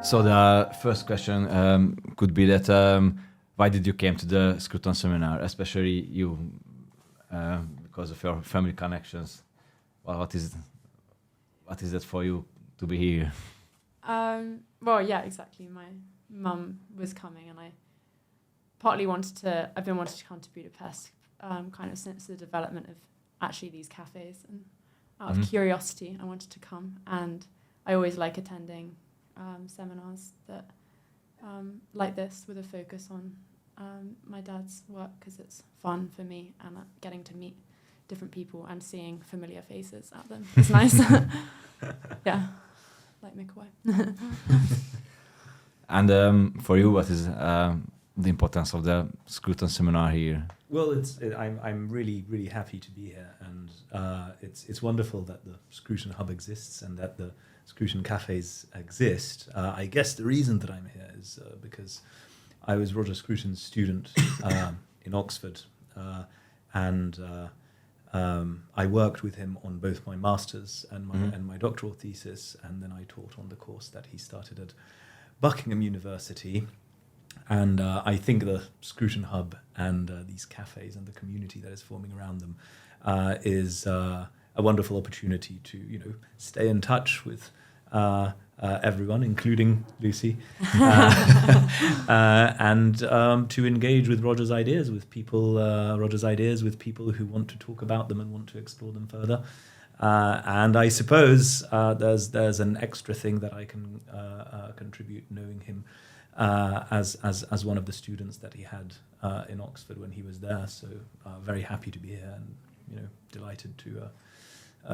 So the first question could be that why did you came to the Scruton Seminar, especially you, because of your family connections? Well, what is it for you to be here? Well, yeah, exactly. My mum was coming, and I've been wanting to come to Budapest kind of since the development of actually these cafes, and out of curiosity, I wanted to come, and I always like attending seminars that like this with a focus on my dad's work, because it's fun for me, and getting to meet different people and seeing familiar faces at them is nice. Yeah, like Mikolaj. And for you, what is the importance of the Scruton Seminar here? Well, I'm really, really happy to be here, and it's wonderful that the Scruton Hub exists and that the Scruton cafes exist. I guess the reason that I'm here is because I was Roger Scruton's student in Oxford, and I worked with him on both my master's and my doctoral thesis, and then I taught on the course that he started at Buckingham University. And I think the Scruton Hub and these cafes and the community that is forming around them is a wonderful opportunity to, stay in touch with everyone, including Lucy, and to engage with Roger's ideas with people who want to talk about them and want to explore them further. And I suppose there's an extra thing that I can contribute, knowing him as one of the students that he had in Oxford when he was there. So very happy to be here, and delighted to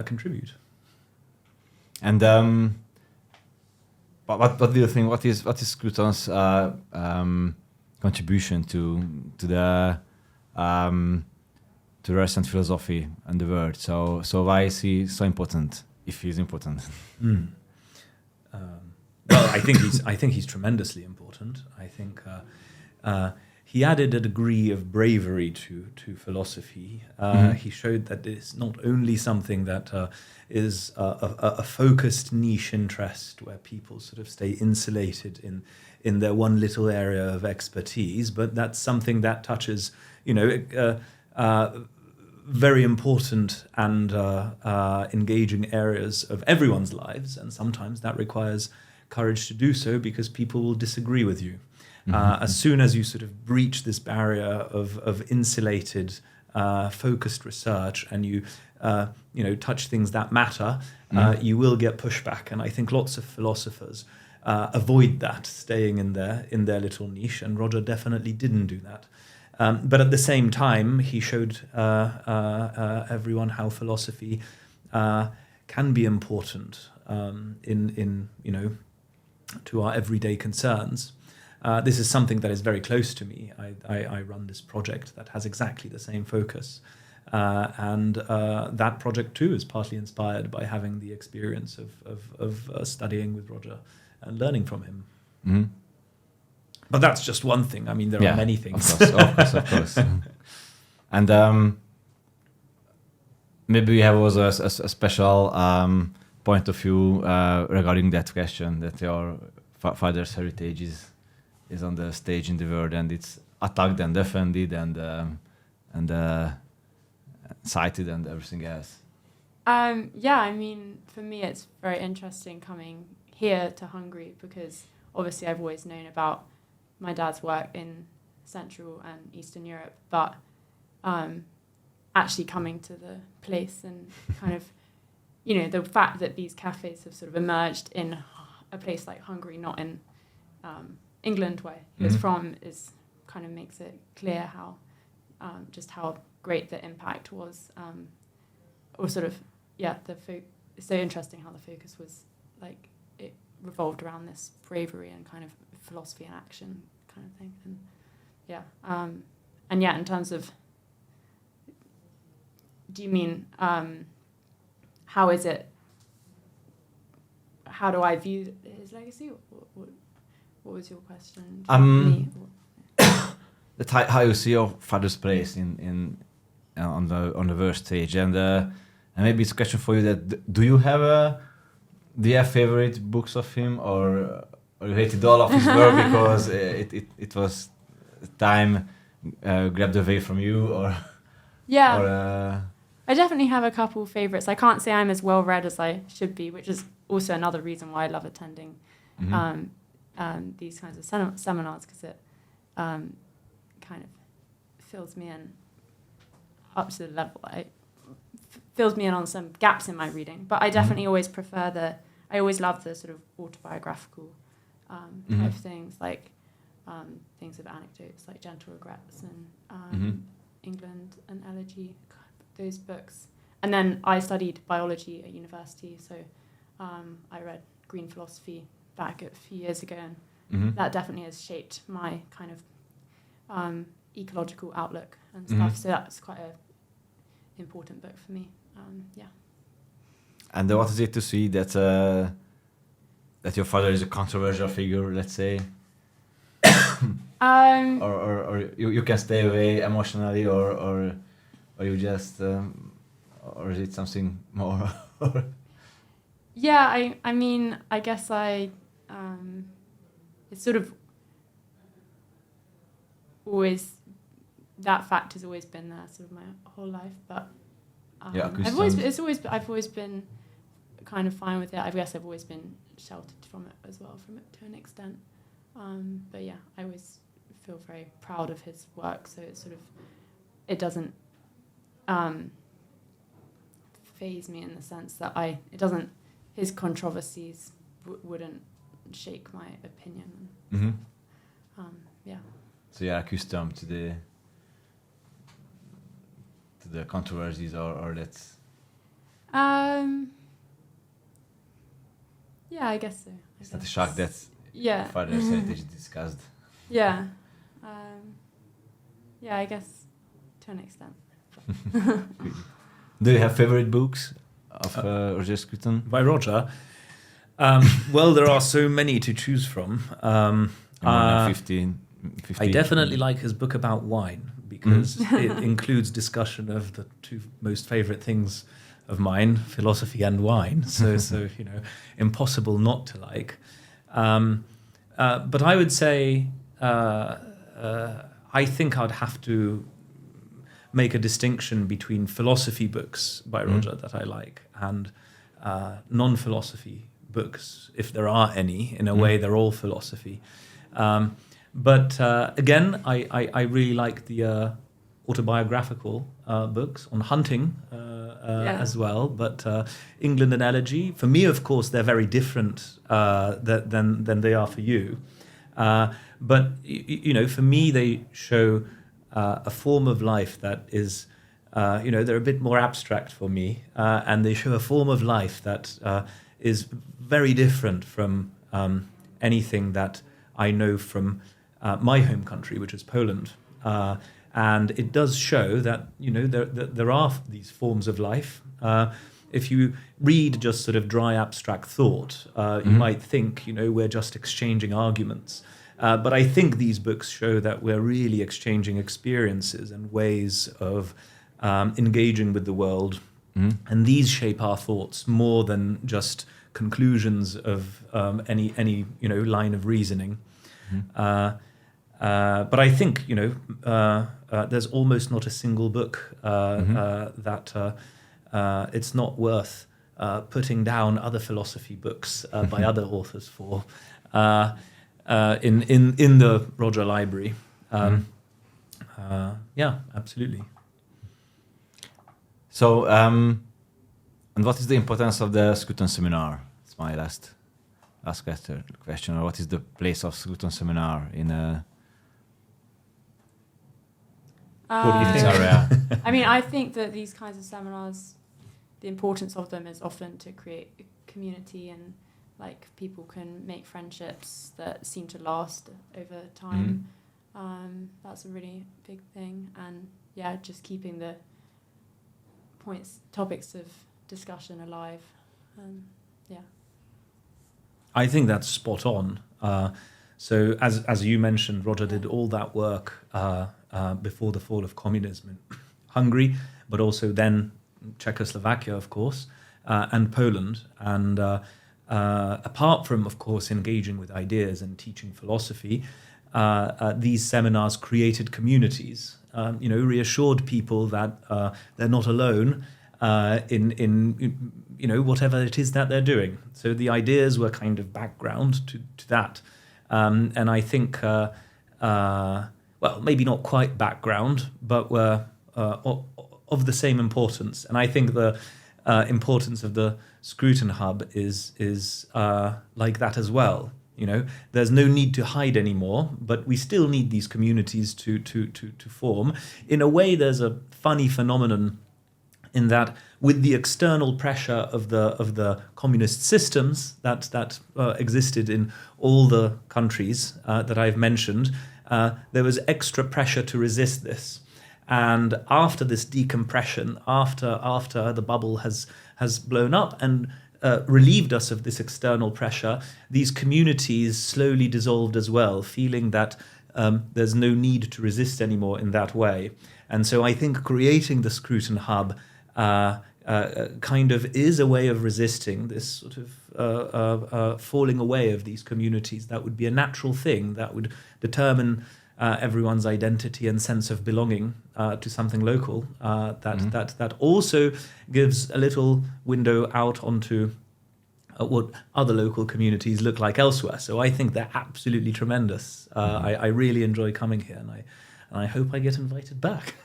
contribute. And what do you think? What is Scruton's contribution to the recent philosophy and the world? So why is he so important? If he's important. Well, I think he's tremendously important. I think he added a degree of bravery to philosophy. He showed that it's not only something that is a focused niche interest where people sort of stay insulated in their one little area of expertise, but that's something that touches, very important and engaging areas of everyone's lives, and sometimes that requires courage to do so because people will disagree with you. As soon as you sort of breach this barrier of insulated, focused research, and you touch things that matter, you will get pushback. And I think lots of philosophers avoid that, staying in their little niche. And Roger definitely didn't do that. But at the same time, he showed everyone how philosophy can be important in to our everyday concerns. This is something that is very close to me. I run this project that has exactly the same focus. And that project too is partly inspired by having the experience of studying with Roger and learning from him. Mm-hmm. But that's just one thing. I mean, there are many things. Of course. And maybe we have also a special point of view regarding that question, that your father's heritage is on the stage in the world, and it's attacked and defended and cited and everything else. Yeah, I mean, for me, it's very interesting coming here to Hungary, because obviously I've always known about my dad's work in Central and Eastern Europe, but actually coming to the place and kind of, the fact that these cafes have sort of emerged in a place like Hungary, not in England, where he was from, is kind of makes it clear how just how great the impact was, it's so interesting how the focus was, like, it revolved around this bravery and kind of philosophy and action kind of thing. And in terms of, do you mean how do I view his legacy? What was your question? How you see your father's place on the world stage, and maybe it's a question for you, that do you have favorite books of him, or or you hated all of his work because it was time grabbed away from you, or Yeah. or, I definitely have a couple favorites. I can't say I'm as well read as I should be, which is also another reason why I love attending these kinds of seminars, because it kind of fills me in up to the level. Fills me in on some gaps in my reading. But I definitely always prefer I always love the sort of autobiographical type things, like things with anecdotes, like Gentle Regrets and England and Elegy, those books. And then I studied biology at university, so I read Green Philosophy back a few years ago, and that definitely has shaped my kind of ecological outlook and stuff. So that's quite an important book for me. Yeah. And what is it to see that that your father is a controversial figure, let's say? Or you can stay away emotionally, or you just or is it something more? Yeah, I mean, I guess it's sort of always, that fact has always been there sort of my whole life, but I've always been kind of fine with it. I guess I've always been sheltered from it as well, from it to an extent. But yeah, I always feel very proud of his work, so it's sort of, it doesn't faze me in the sense that his controversies wouldn't shake my opinion. Yeah. So you're accustomed to the controversies, or that's. Yeah, I guess so. It's not a shock that father's heritage is discussed. Yeah. Yeah, I guess to an extent. Do you have favorite books of Roger Scruton? By Roger? Well, there are so many to choose from. More than 15. I definitely like his book about wine, because it includes discussion of the two most favorite things of mine, philosophy and wine. So impossible not to like. But I would say, I think I'd have to make a distinction between philosophy books by Roger that I like and non-philosophy books, if there are any. In a way, they're all philosophy. But again, I really like the autobiographical books on hunting as well. But England and Elegy, for me, of course, they're very different than they are for you. But for me, they show a form of life that is, they're a bit more abstract for me, and they show a form of life that is very different from anything that I know from my home country, which is Poland. And it does show that, there are these forms of life. If you read just sort of dry abstract thought, you might think, we're just exchanging arguments. But I think these books show that we're really exchanging experiences and ways of engaging with the world. And these shape our thoughts more than just conclusions of any line of reasoning. But I think, there's almost not a single book that it's not worth putting down other philosophy books by other authors for in the Roger Library. Yeah, absolutely. So, and what is the importance of the Scruton Seminar? It's my last question. Or what is the place of Scruton Seminar in a area? I mean, I think that these kinds of seminars, the importance of them is often to create a community, and like people can make friendships that seem to last over time. That's a really big thing. And yeah, just keeping the topics of discussion alive. Yeah. I think that's spot on. So as you mentioned, Roger did all that work before the fall of communism in Hungary, but also then Czechoslovakia, of course, and Poland. And apart from, of course, engaging with ideas and teaching philosophy, these seminars created communities, reassured people that they're not alone in whatever it is that they're doing. So the ideas were kind of background to that. And I think, maybe not quite background, but were of the same importance. And I think the importance of the Scruton Hub is like that as well. There's no need to hide anymore, but we still need these communities to form. In a way, there's a funny phenomenon in that with the external pressure of the communist systems that existed in all the countries that I've mentioned, there was extra pressure to resist this. And after this decompression, after the bubble has blown up and relieved us of this external pressure, these communities slowly dissolved as well, feeling that there's no need to resist anymore in that way. And so I think creating the Scruton Hub kind of is a way of resisting this sort of falling away of these communities. That would be a natural thing that would determine everyone's identity and sense of belonging to something local. That also gives a little window out onto what other local communities look like elsewhere. So I think they're absolutely tremendous. I really enjoy coming here, and I hope I get invited back.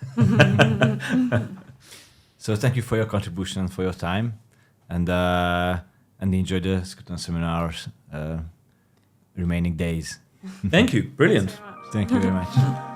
So thank you for your contribution and for your time, and enjoy the Scruton Seminar's remaining days. Thank you. Brilliant. Thanks very much. Thank you very much.